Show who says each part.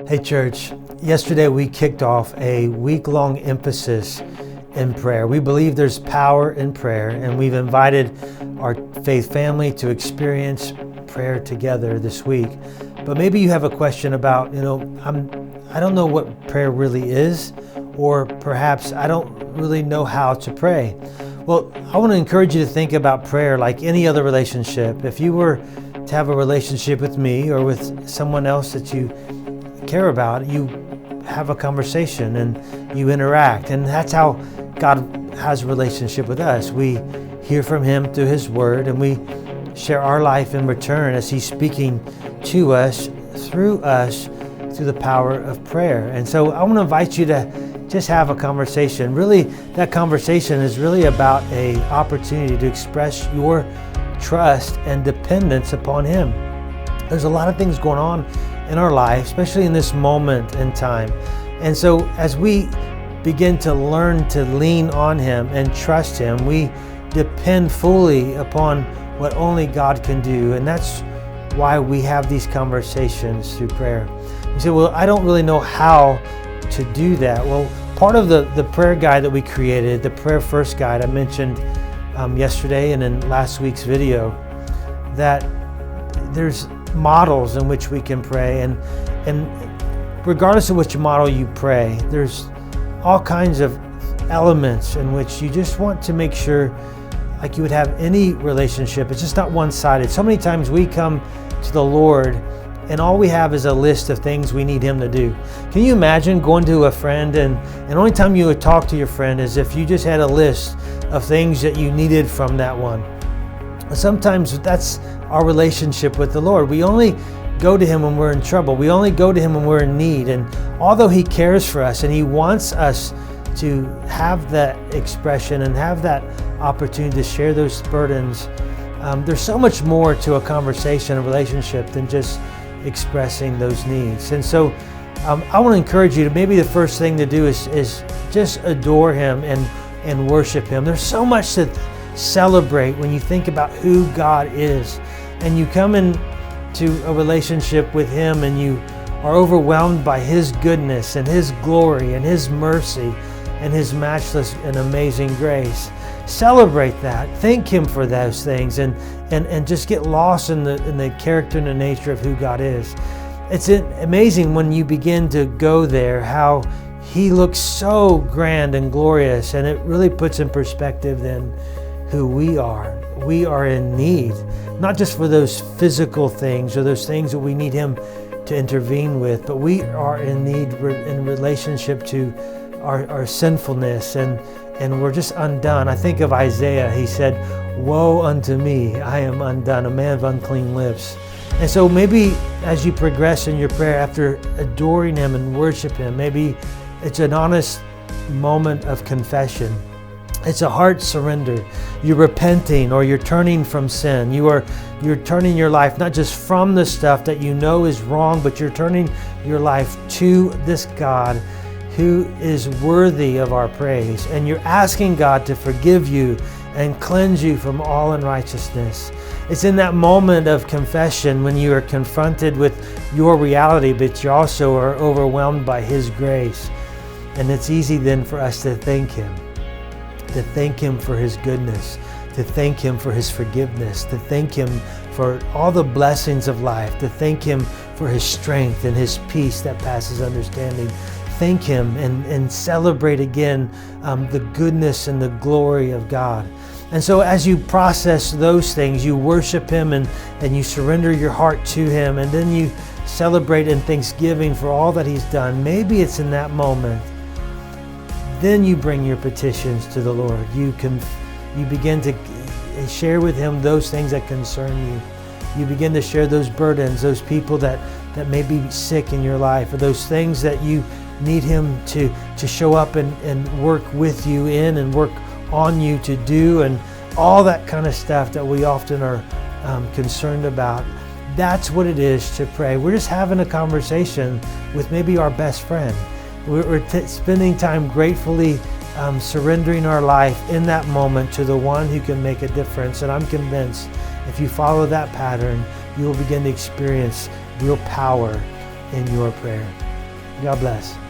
Speaker 1: Hey church, yesterday we kicked off a week-long emphasis in prayer. We believe there's power in prayer, and we've invited our faith family to experience prayer together this week. But maybe you have a question about, I don't know what prayer really is, or perhaps I don't really know how to pray. Well, I want to encourage you to think about prayer like any other relationship. If you were to have a relationship with me or with someone else that you care about, you have a conversation and you interact, and that's how God has a relationship with us. We hear from Him through His Word, and we share our life in return as He's speaking to us through the power of prayer. And so I want to invite you to just have a conversation. Really, that conversation is really about an opportunity to express your trust and dependence upon Him. There's a lot of things going on in our life, especially in this moment in time. And so as we begin to learn to lean on Him and trust Him, we depend fully upon what only God can do. And that's why we have these conversations through prayer. You say, well, I don't really know how to do that. Well, part of the prayer guide that we created, the Prayer First guide I mentioned yesterday and in last week's video, that there's models in which we can pray, and regardless of which model you pray, there's all kinds of elements in which you just want to make sure, like you would have any relationship, it's just not one-sided. So many times we come to the Lord and all we have is a list of things we need Him to do. Can you imagine going to a friend and the only time you would talk to your friend is if you just had a list of things that you needed from that one? Sometimes that's our relationship with the Lord. We only go to Him when we're in trouble. We only go to Him when we're in need. And although He cares for us and He wants us to have that expression and have that opportunity to share those burdens, there's so much more to a conversation, a relationship, than just expressing those needs. And so I want to encourage you to, maybe the first thing to do is just adore Him and worship Him. There's so much to celebrate when you think about who God is, and you come into a relationship with Him and you are overwhelmed by His goodness and His glory and His mercy and His matchless and amazing grace. Celebrate that. Thank Him for those things, and just get lost in the character and the nature of who God is. It's amazing when you begin to go there how He looks so grand and glorious, and it really puts in perspective then who we are. We are in need, not just for those physical things or those things that we need Him to intervene with, but we are in need in relationship to our sinfulness, and we're just undone. I think of Isaiah. He said, "Woe unto me, I am undone, a man of unclean lips." And so maybe as you progress in your prayer, after adoring Him and worship Him, maybe it's an honest moment of confession. It's a heart surrender. You're repenting, or you're turning from sin. You're turning your life not just from the stuff that you know is wrong, but you're turning your life to this God who is worthy of our praise. And you're asking God to forgive you and cleanse you from all unrighteousness. It's in that moment of confession when you are confronted with your reality, but you also are overwhelmed by His grace. And it's easy then for us to thank Him for His goodness, to thank Him for His forgiveness, to thank Him for all the blessings of life, to thank Him for His strength and His peace that passes understanding. Thank Him and celebrate again the goodness and the glory of God. And so as you process those things, you worship Him and you surrender your heart to Him, and then you celebrate in thanksgiving for all that He's done. Maybe it's in that moment then you bring your petitions to the Lord. You begin to share with Him those things that concern you. You begin to share those burdens, those people that may be sick in your life, or those things that you need Him to show up and work with you in and work on you to do, and all that kind of stuff that we often are concerned about. That's what it is to pray. We're just having a conversation with maybe our best friend. We're spending time gratefully surrendering our life in that moment to the one who can make a difference. And I'm convinced if you follow that pattern, you will begin to experience real power in your prayer. God bless.